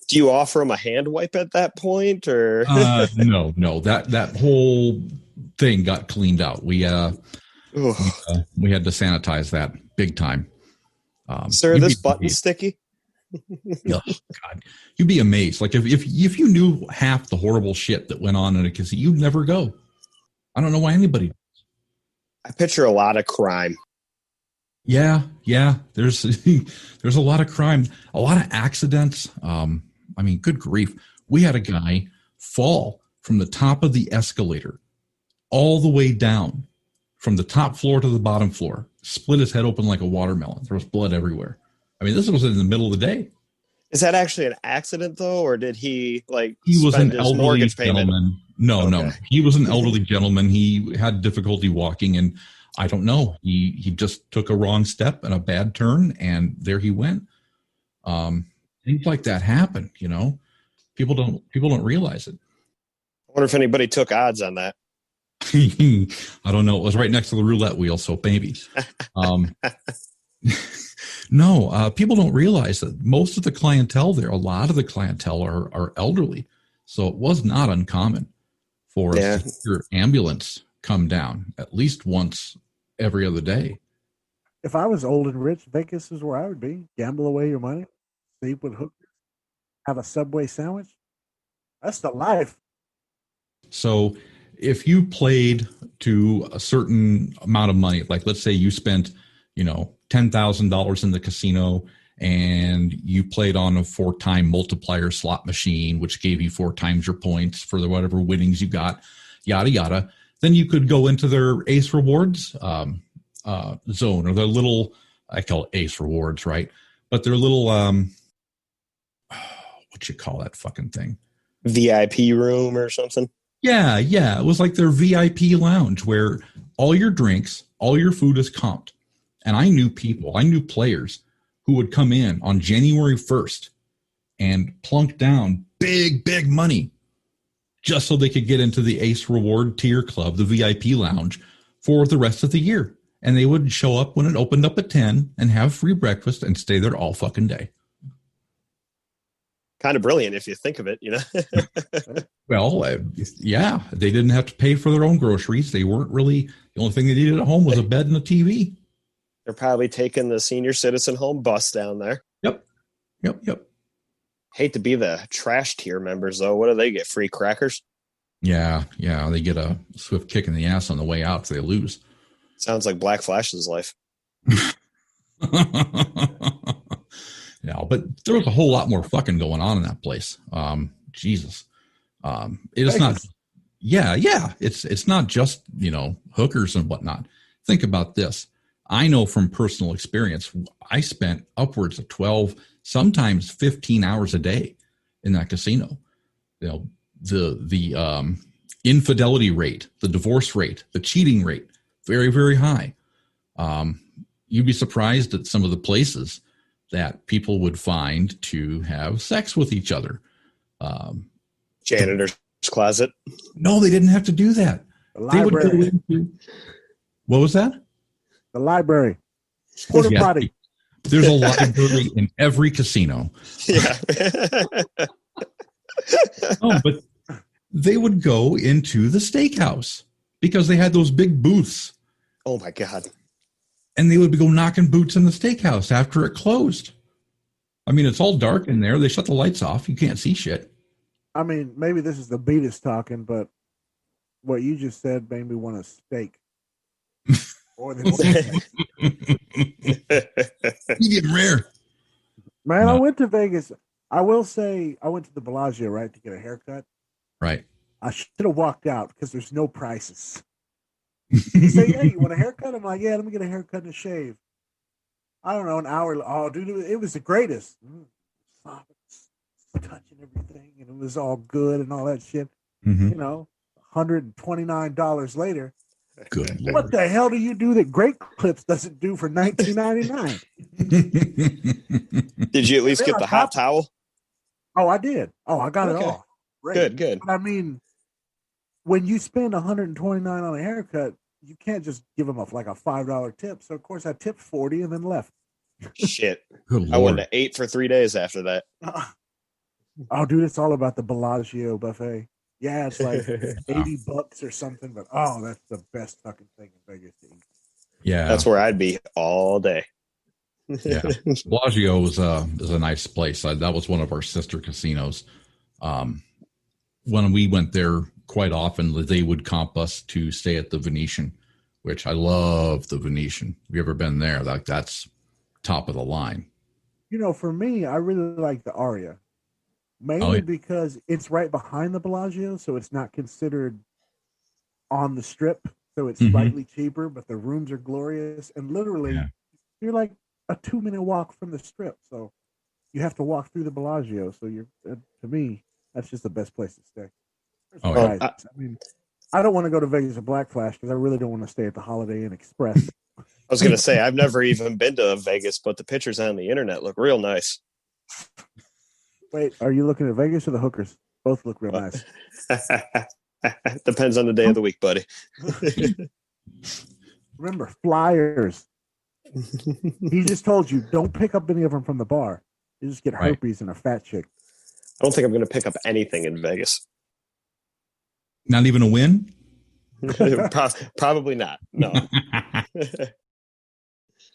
Speaker 2: Do you offer him a hand wipe at that point, or
Speaker 1: no? That whole thing got cleaned out. We had to sanitize that big time.
Speaker 2: Sir, this button's sticky.
Speaker 1: Oh, God, you'd be amazed. Like if you knew half the horrible shit that went on in a casino, you'd never go. I don't know why anybody.
Speaker 2: I picture a lot of crime.
Speaker 1: Yeah. There's a lot of crime, a lot of accidents. I mean, good grief. We had a guy fall from the top of the escalator all the way down from the top floor to the bottom floor, split his head open like a watermelon. There was blood everywhere. I mean, this was in the middle of the day.
Speaker 2: Is that actually an accident, though, or did he
Speaker 1: He was an elderly
Speaker 2: mortgage payment?
Speaker 1: Gentleman. No. He was an elderly gentleman. He had difficulty walking, and I don't know. He just took a wrong step and a bad turn, and there he went. Things like that happen. You know, people don't realize it.
Speaker 2: I wonder if anybody took odds on that.
Speaker 1: I don't know. It was right next to the roulette wheel, so maybe. No, people don't realize that most of the clientele there, a lot of the clientele are elderly. So it was not uncommon for your ambulance come down at least once every other day.
Speaker 4: If I was old and rich, Vegas is where I would be. Gamble away your money, sleep with hookers, have a Subway sandwich. That's the life.
Speaker 1: So if you played to a certain amount of money, like let's say you spent, $10,000 in the casino and you played on a 4-time multiplier slot machine, which gave you 4 times your points for the whatever winnings you got, yada, yada. Then you could go into their Ace Rewards zone, or their little, I call it Ace Rewards, right? But their little, what you call that fucking thing?
Speaker 2: VIP room or something?
Speaker 1: Yeah. It was like their VIP lounge where all your drinks, all your food is comped. And I knew players who would come in on January 1st and plunk down big money just so they could get into the Ace Reward tier club, the VIP lounge, for the rest of the year. And they would show up when it opened up at 10 and have free breakfast and stay there all fucking day.
Speaker 2: Kind of brilliant if you think of it,
Speaker 1: Well, yeah, they didn't have to pay for their own groceries. They weren't really, the only thing they needed at home was a bed and a TV.
Speaker 2: They're probably taking the senior citizen home bus down there.
Speaker 1: Yep.
Speaker 2: Hate to be the trash tier members, though. What do they get? Free crackers?
Speaker 1: Yeah. They get a swift kick in the ass on the way out if they lose.
Speaker 2: Sounds like Black Flash's life.
Speaker 1: Yeah, but there was a whole lot more fucking going on in that place. Jesus. It is not. Yeah. It's not just, hookers and whatnot. Think about this. I know from personal experience, I spent upwards of 12, sometimes 15 hours a day in that casino. The infidelity rate, the divorce rate, the cheating rate, very, very high. You'd be surprised at some of the places that people would find to have sex with each other.
Speaker 2: Janitor's closet.
Speaker 1: No, they didn't have to do that.
Speaker 4: They would go
Speaker 1: into, what was that?
Speaker 4: The library. Porta potty.
Speaker 1: There's a library in every casino.
Speaker 2: Yeah.
Speaker 1: Oh, but they would go into the steakhouse because they had those big booths.
Speaker 2: Oh my God.
Speaker 1: And they would go knocking boots in the steakhouse after it closed. I mean, it's all dark in there. They shut the lights off. You can't see shit.
Speaker 4: I mean, maybe this is the Beetus talking, but what you just said made me want a steak. Or
Speaker 1: Medium rare.
Speaker 4: Man, no. I went to Vegas. I will say I went to the Bellagio, right, to get a haircut.
Speaker 1: Right.
Speaker 4: I should have walked out because there's no prices. You say, hey, you want a haircut? I'm like, yeah, let me get a haircut and a shave. I don't know, an hour. Oh, dude, it was the greatest. Touching everything, and it was all good and all that shit.
Speaker 1: Mm-hmm.
Speaker 4: $129 later.
Speaker 1: Good Lord.
Speaker 4: What the hell do you do that Great Clips doesn't do for $19.99?
Speaker 2: Did you at least get the hot towel?
Speaker 4: Oh, I did. Oh, I got it all.
Speaker 2: Great. Good.
Speaker 4: But I mean, when you spend $129 on a haircut, you can't just give them a $5 tip. So of course I tipped $40 and then left.
Speaker 2: Shit.
Speaker 1: Good Lord.
Speaker 2: I went to 8 for 3 days after that.
Speaker 4: Oh, dude, it's all about the Bellagio buffet. Yeah, it's like $80 or something, but oh, that's the best fucking thing in Vegas to eat.
Speaker 1: Yeah,
Speaker 2: that's where I'd be all day.
Speaker 1: Yeah, Bellagio is a nice place. That was one of our sister casinos. When we went there quite often, they would comp us to stay at the Venetian, which I love the Venetian. Have you ever been there? Like, that's top of the line.
Speaker 4: You know, for me, I really like the Aria, mainly because it's right behind the Bellagio, so it's not considered on the strip. So it's slightly cheaper, but the rooms are glorious. And literally, you're like a 2-minute walk from the strip. So you have to walk through the Bellagio. So you're, to me, that's just the best place to stay. I mean, I don't want to go to Vegas or Black Flash because I really don't want to stay at the Holiday Inn Express.
Speaker 2: I was going to say, I've never even been to Vegas, but the pictures on the internet look real nice.
Speaker 4: Wait, are you looking at Vegas or the hookers? Both look real nice.
Speaker 2: Depends on the day of the week, buddy.
Speaker 4: Remember, flyers. He just told you, don't pick up any of them from the bar. You just get herpes and a fat chick.
Speaker 2: I don't think I'm going to pick up anything in Vegas.
Speaker 1: Not even a win?
Speaker 2: Probably not. No.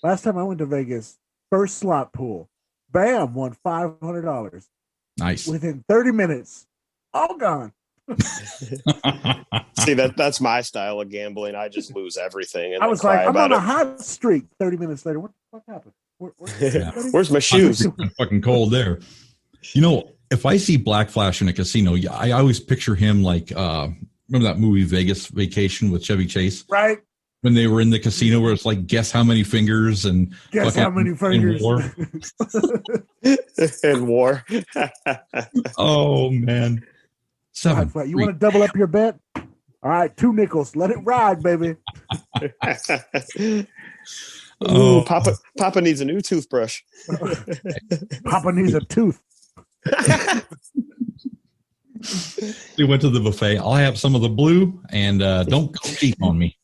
Speaker 4: Last time I went to Vegas, first slot pool, bam, won $500.
Speaker 1: Nice.
Speaker 4: Within 30 minutes, all gone.
Speaker 2: See, that's my style of gambling. I just lose everything. And
Speaker 4: I was like, I'm on a hot streak. 30 minutes later, what the fuck happened?
Speaker 2: Where's my shoes?
Speaker 1: It's fucking cold there. You know, if I see Black Flash in a casino, I always picture him like, remember that movie Vegas Vacation with Chevy Chase?
Speaker 4: Right.
Speaker 1: When they were in the casino where it's like, guess how many fingers and
Speaker 4: guess how many fingers
Speaker 2: and war.
Speaker 1: Oh man. 7.
Speaker 4: You want to double up your bet? All right, 2 nickels. Let it ride, baby.
Speaker 2: Ooh, Papa needs a new toothbrush.
Speaker 4: Papa needs a tooth.
Speaker 1: We went to the buffet. I'll have some of the blue and don't go cheap on me.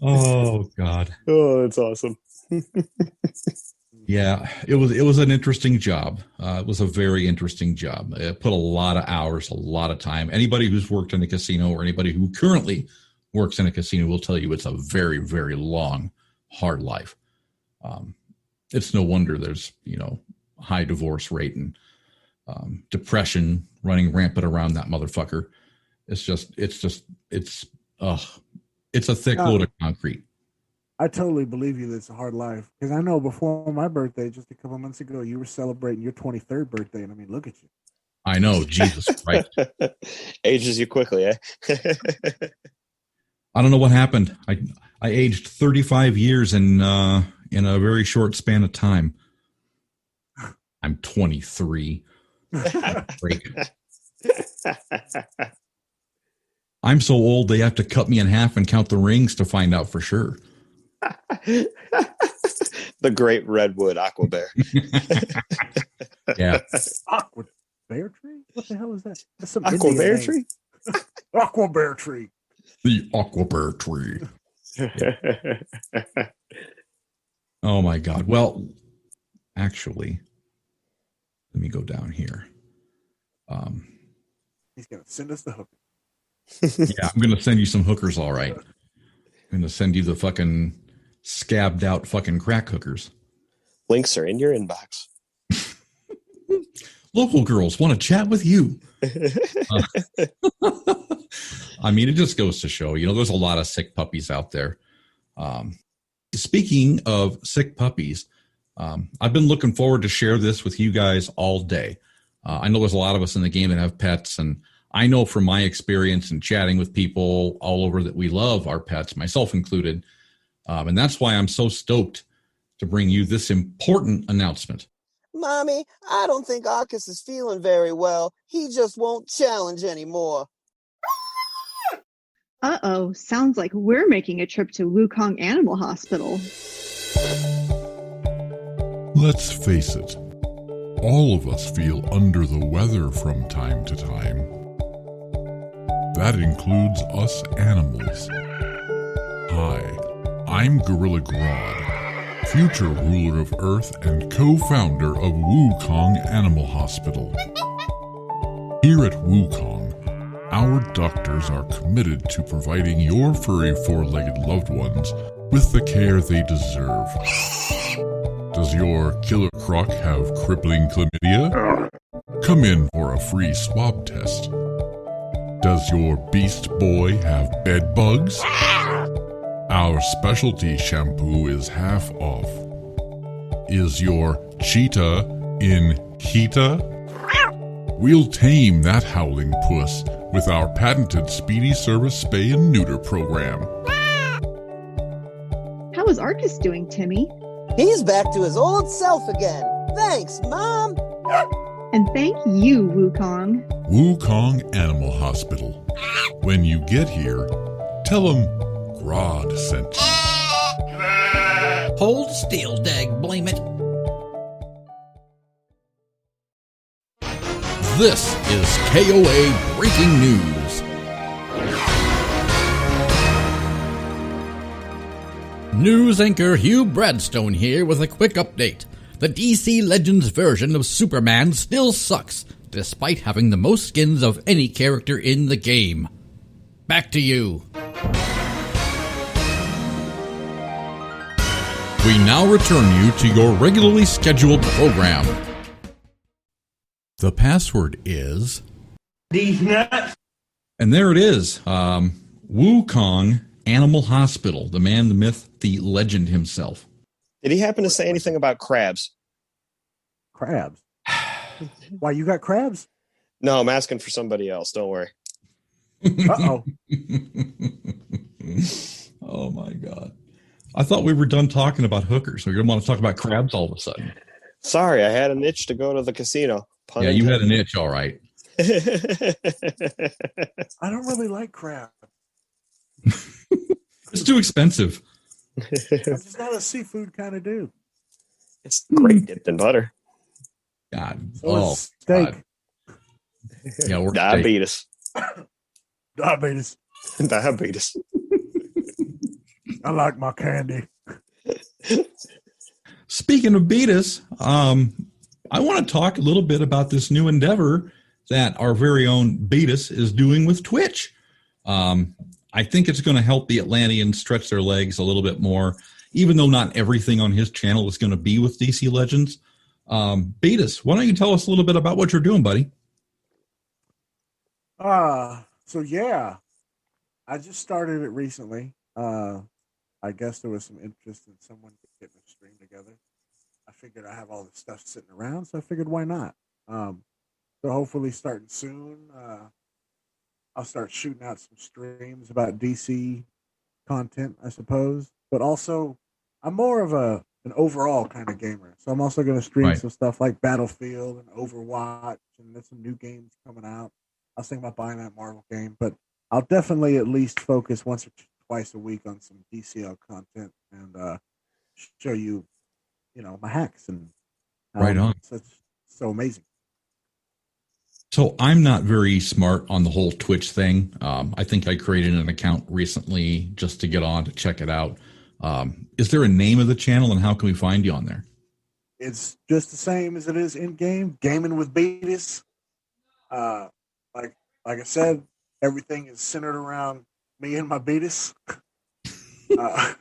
Speaker 1: Oh God.
Speaker 2: Oh, that's awesome.
Speaker 1: Yeah, it was an interesting job. It was a very interesting job. It put a lot of hours, a lot of time. Anybody who's worked in a casino or anybody who currently works in a casino will tell you it's a very, very long, hard life. It's no wonder there's, high divorce rate and depression running rampant around that motherfucker. It's a thick load of concrete.
Speaker 4: I totally believe you that it's a hard life. Because I know before my birthday, just a couple months ago, you were celebrating your 23rd birthday. And I mean, look at you.
Speaker 1: I know. Jesus Christ.
Speaker 2: Ages you quickly, eh?
Speaker 1: I don't know what happened. I aged 35 years in a very short span of time. I'm 23. I'm so old they have to cut me in half and count the rings to find out for sure.
Speaker 2: The great redwood aqua bear.
Speaker 1: Yeah.
Speaker 4: Aqua bear tree? What the hell is that? That's some
Speaker 2: aqua
Speaker 4: Indian
Speaker 2: bear
Speaker 4: name.
Speaker 2: tree?
Speaker 4: Aqua bear tree.
Speaker 1: The aqua bear tree. Oh my God. Well, actually, let me go down here.
Speaker 4: He's going to send us the hooker.
Speaker 1: Yeah, I'm going to send you some hookers, all right. I'm going to send you the fucking scabbed out fucking crack hookers.
Speaker 2: Links are in your inbox.
Speaker 1: Local girls want to chat with you. I mean, it just goes to show, there's a lot of sick puppies out there. Speaking of sick puppies, I've been looking forward to share this with you guys all day. I know there's a lot of us in the game that have pets, and I know from my experience and chatting with people all over that we love our pets, myself included. And that's why I'm so stoked to bring you this important announcement.
Speaker 6: Mommy, I don't think Arcus is feeling very well. He just won't challenge anymore.
Speaker 7: Uh-oh, sounds like we're making a trip to Wukong Animal Hospital.
Speaker 8: Let's face it, all of us feel under the weather from time to time. That includes us animals. Hi, I'm Gorilla Grodd, future ruler of Earth and co-founder of Wukong Animal Hospital. Here at Wukong, our doctors are committed to providing your furry four-legged loved ones with the care they deserve. Does your killer croc have crippling chlamydia? Come in for a free swab test. Does your beast boy have bed bugs? Our specialty shampoo is half off. Is your cheetah in Kita? We'll tame that howling puss with our patented Speedy Service Spay and Neuter program.
Speaker 7: How is Arcus doing, Timmy?
Speaker 6: He's back to his old self again. Thanks, Mom.
Speaker 7: And thank you, Wukong.
Speaker 8: Wukong Animal Hospital. When you get here, tell them Grodd sent you.
Speaker 1: Hold still, dag blame it. This is KOA Breaking News. News anchor Hugh Bradstone here with a quick update. The DC Legends version of Superman still sucks, despite having the most skins of any character in the game. Back to you. We now return you to your regularly scheduled program. The password is...
Speaker 9: These nuts.
Speaker 1: And there it is. Wukong Animal Hospital. The man, the myth, the legend himself.
Speaker 2: Did he happen to say anything about crabs?
Speaker 4: Crabs? Why, you got crabs?
Speaker 2: No, I'm asking for somebody else. Don't worry.
Speaker 4: Uh-oh.
Speaker 1: Oh, my God. I thought we were done talking about hookers. So you're going to want to talk about crabs all of a sudden.
Speaker 2: Sorry, I had an itch to go to the casino.
Speaker 1: Yeah, you had an itch, all right.
Speaker 4: I don't really like crab.
Speaker 1: It's too expensive.
Speaker 4: I'm just not a seafood kind of dude.
Speaker 2: It's great dipped in butter.
Speaker 1: God.
Speaker 4: So steak.
Speaker 1: God. Yeah, we're
Speaker 2: Diabetes.
Speaker 4: Diabetes.
Speaker 2: Diabetes.
Speaker 4: I like my candy.
Speaker 1: Speaking of Beetus, I want to talk a little bit about this new endeavor that our very own Beetus is doing with Twitch. I think it's going to help the Atlanteans stretch their legs a little bit more, even though not everything on his channel is going to be with DC Legends. Beetus, why don't you tell us a little bit about what you're doing, buddy?
Speaker 4: So yeah, I just started it recently. I guess there was some interest in someone getting a stream together. I figured I have all this stuff sitting around, so I figured why not? So hopefully starting soon, I'll start shooting out some streams about DC content, I suppose. But also, I'm more of an overall kind of gamer. So I'm also going to stream some stuff like Battlefield and Overwatch, and there's some new games coming out. I was thinking about buying that Marvel game, but I'll definitely at least focus once or twice a week on some DCL content and show you, my hacks and
Speaker 1: right on.
Speaker 4: It's so amazing.
Speaker 1: So I'm not very smart on the whole Twitch thing. I think I created an account recently just to get on to check it out. Is there a name of the channel, and how can we find you on there?
Speaker 4: It's just the same as it is in game, gaming with Beetus. Like I said, everything is centered around me and my Beetus.
Speaker 1: Are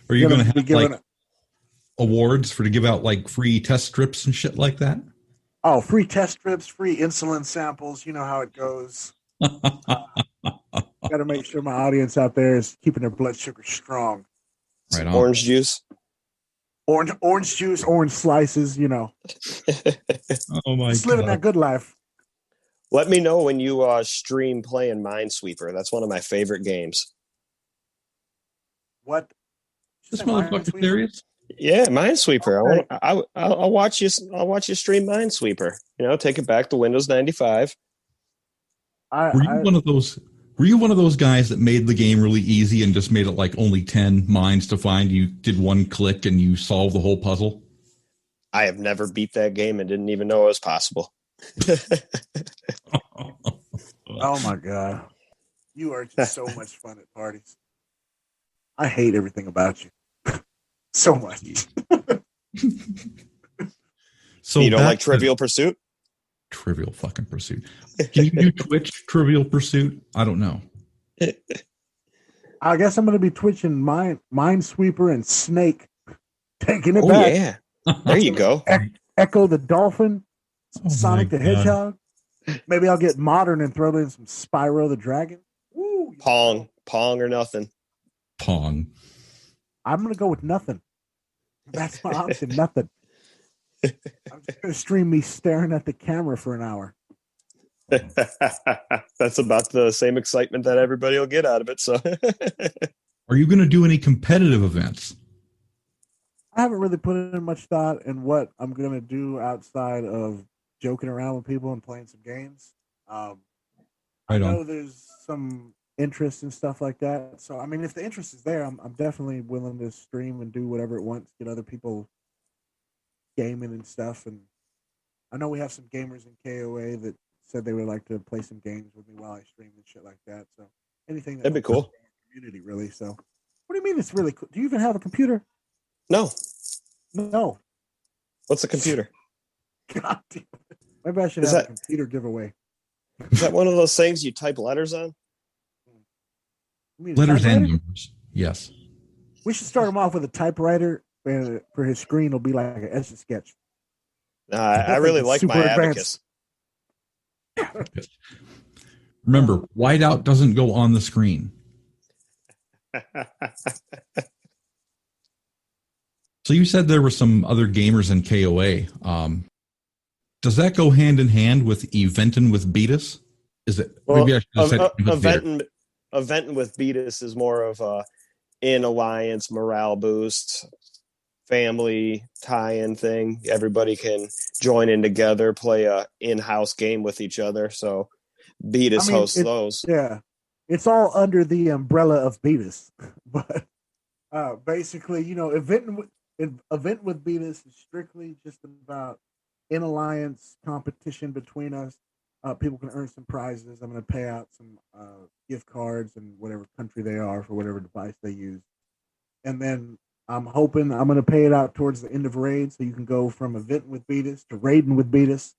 Speaker 1: you going to have awards to give out free test strips and shit like that?
Speaker 4: Oh, free test strips, free insulin samples. You know how it goes. Got to make sure my audience out there is keeping their blood sugar strong.
Speaker 1: Right on.
Speaker 2: Orange juice.
Speaker 4: Orange juice, orange slices,
Speaker 1: Oh my
Speaker 4: Just
Speaker 1: God.
Speaker 4: living that good life.
Speaker 2: Let me know when you stream playing Minesweeper. That's one of my favorite games.
Speaker 4: What?
Speaker 1: This motherfucker serious?
Speaker 2: Yeah, Minesweeper.
Speaker 4: Okay.
Speaker 2: I'll watch you. I'll watch you stream Minesweeper. Take it back to Windows 95.
Speaker 1: Were you one of those guys that made the game really easy and just made it only 10 mines to find? You did one click and you solved the whole puzzle?
Speaker 2: I have never beat that game and didn't even know it was possible.
Speaker 4: Oh my God. You are just so much fun at parties. I hate everything about you. So much.
Speaker 1: So
Speaker 2: you don't like Trivial Pursuit?
Speaker 1: Trivial fucking Pursuit. Can you do Twitch Trivial Pursuit? I don't know.
Speaker 4: I guess I'm going to be twitching Minesweeper and Snake, taking it
Speaker 2: Oh,
Speaker 4: back.
Speaker 2: yeah. There you go.
Speaker 4: Echo the Dolphin, Sonic the
Speaker 1: God.
Speaker 4: Hedgehog. Maybe I'll get modern and throw in some Spyro the Dragon. Woo,
Speaker 2: Pong or nothing.
Speaker 1: Pong.
Speaker 4: I'm going to go with nothing. That's my option, nothing. I'm just going to stream me staring at the camera for an hour.
Speaker 2: That's about the same excitement that everybody will get out of it. So,
Speaker 1: Are you going to do any competitive events?
Speaker 4: I haven't really put in much thought in what I'm going to do outside of joking around with people and playing some games. I know there's some interest and stuff like that. So, I mean, if the interest is there, I'm definitely willing to stream and do whatever it wants, get other people gaming and stuff. And I know we have some gamers in KOA that said they would like to play some games with me while I stream and shit like that. So anything
Speaker 2: that'd be cool.
Speaker 4: Community, really. So what do you mean it's really cool? Do you even have a computer?
Speaker 2: No.
Speaker 4: What's
Speaker 2: a computer?
Speaker 4: God damn it. Maybe I should have a computer giveaway.
Speaker 2: Is that one of those things you type letters on?
Speaker 1: Letters and numbers. Yes.
Speaker 4: We should start him off with a typewriter, and for his screen, it'll be like an Etch-a-Sketch.
Speaker 2: I really like my Abacus.
Speaker 1: Remember, whiteout doesn't go on the screen. So you said there were some other gamers in KOA. Does that go hand in hand with eventing with Beetus? Is it?
Speaker 2: Well,
Speaker 1: maybe I should have said
Speaker 2: eventing with Beetus is more of a in-alliance morale boost, family tie-in thing. Everybody can join in together, play a in-house game with each other. So Beetus hosts those.
Speaker 4: Yeah, it's all under the umbrella of Beetus. But basically, event with Beetus is strictly just about in-alliance competition between us. People can earn some prizes. I'm going to pay out some gift cards in whatever country they are for whatever device they use. And then I'm hoping I'm going to pay it out towards the end of raid, so you can go from eventing with Beetus to raiding with Beetus.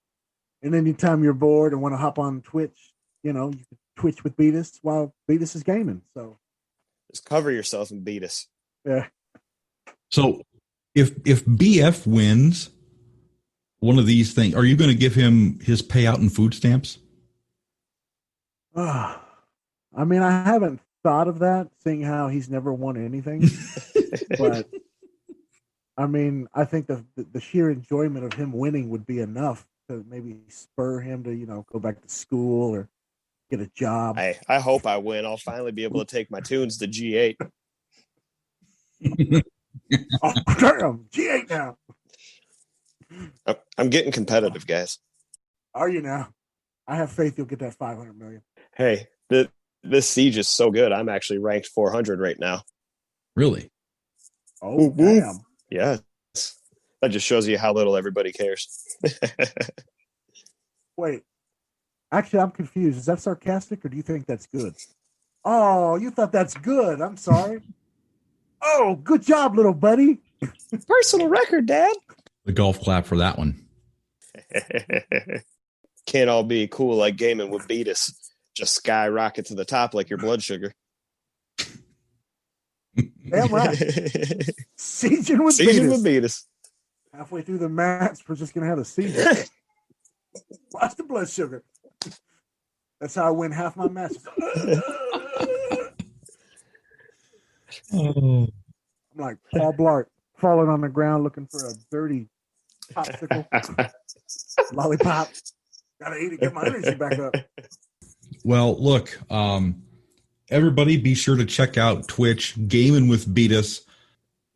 Speaker 4: And anytime you're bored and want to hop on Twitch, you can Twitch with Beetus while Beetus is gaming. So
Speaker 2: just cover yourself in Beetus.
Speaker 4: Yeah.
Speaker 1: So if BF wins one of these things, are you going to give him his payout in food stamps?
Speaker 4: I mean, I haven't thought of that, seeing how he's never won anything. But I mean, I think the sheer enjoyment of him winning would be enough to maybe spur him to go back to school or get a job.
Speaker 2: I hope I win. I'll finally be able to take my tunes to G8.
Speaker 4: Oh, damn, G8 now.
Speaker 2: I'm getting competitive, guys.
Speaker 4: Are you now? I have faith you'll get that 500 million.
Speaker 2: Hey, this siege is so good. I'm actually ranked 400 right now.
Speaker 1: Really?
Speaker 4: Oh, damn.
Speaker 2: Yeah. That just shows you how little everybody cares.
Speaker 4: Wait. Actually, I'm confused. Is that sarcastic, or do you think that's good? Oh, you thought that's good. I'm sorry. Oh, good job, little buddy.
Speaker 2: Personal record, Dad.
Speaker 1: The golf clap for that one.
Speaker 2: Can't all be cool like gaming with Beetus. Just skyrocket to the top like your blood sugar.
Speaker 4: Damn right. Sieging with
Speaker 2: Beetus.
Speaker 4: Halfway through the match, we're just going to have a siege. Watch the blood sugar. That's how I win half my matches. I'm like Paul Blart falling on the ground looking for a dirty popsicle. Lollipop. Gotta eat it, get my energy back up.
Speaker 1: Well, look, everybody be sure to check out Twitch, Gaming with Beetus.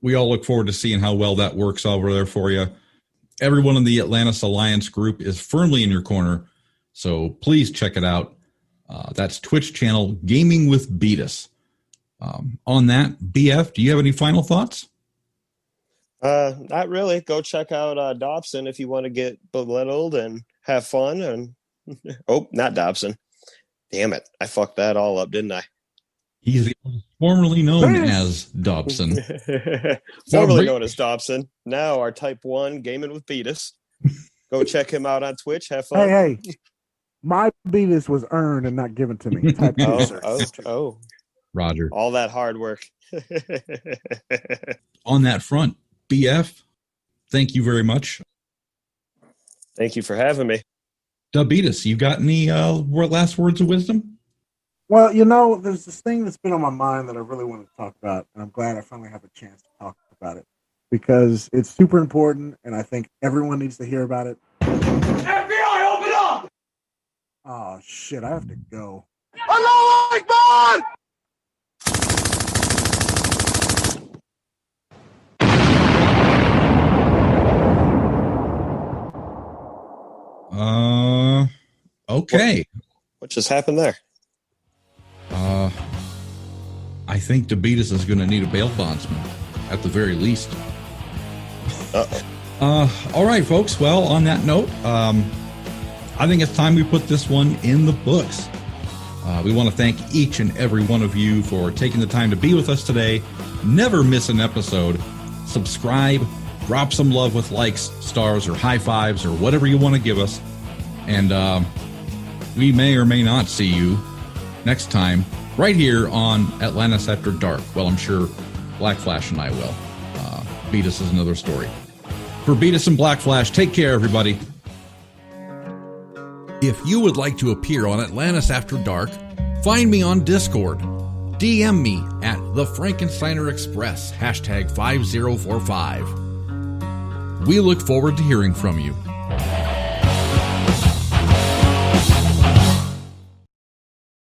Speaker 1: We all look forward to seeing how well that works over there for you. Everyone in the Atlantis Alliance Group is firmly in your corner, so please check it out. That's Twitch channel, Gaming with Beetus. On that, BF, do you have any final thoughts?
Speaker 2: Not really. Go check out Dobson if you want to get belittled and have fun. And oh, not Dobson. Damn it. I fucked that all up, didn't I?
Speaker 1: He's formerly known as Dobson.
Speaker 2: Formerly known as Dobson. Now our Type 1 Gaming with Beetus. Go check him out on Twitch. Have fun.
Speaker 4: Hey, my Beetus was earned and not given to me. Type two, sir.
Speaker 2: Oh.
Speaker 1: Roger.
Speaker 2: All that hard work.
Speaker 1: On that front, BF, thank you very much.
Speaker 2: Thank you for having me.
Speaker 1: Beetus, you got any last words of wisdom?
Speaker 4: Well, there's this thing that's been on my mind that I really want to talk about, and I'm glad I finally have a chance to talk about it because it's super important, and I think everyone needs to hear about it.
Speaker 9: FBI, open up!
Speaker 4: Oh, shit, I have to go.
Speaker 9: Allahu Akbar!
Speaker 1: Okay.
Speaker 2: What just happened there?
Speaker 1: I think Beetus is going to need a bail bondsman, at the very least. All right, folks. Well, on that note, I think it's time we put this one in the books. We want to thank each and every one of you for taking the time to be with us today. Never miss an episode. Subscribe, drop some love with likes, stars, or high fives, or whatever you want to give us. And we may or may not see you next time right here on Atlantis After Dark. Well, I'm sure Black Flash and I will. Beetus is another story. For Beetus and Black Flash, take care, everybody.
Speaker 5: If you would like to appear on Atlantis After Dark, find me on Discord. DM me at The Frankensteiner Express, #5045. We look forward to hearing from you.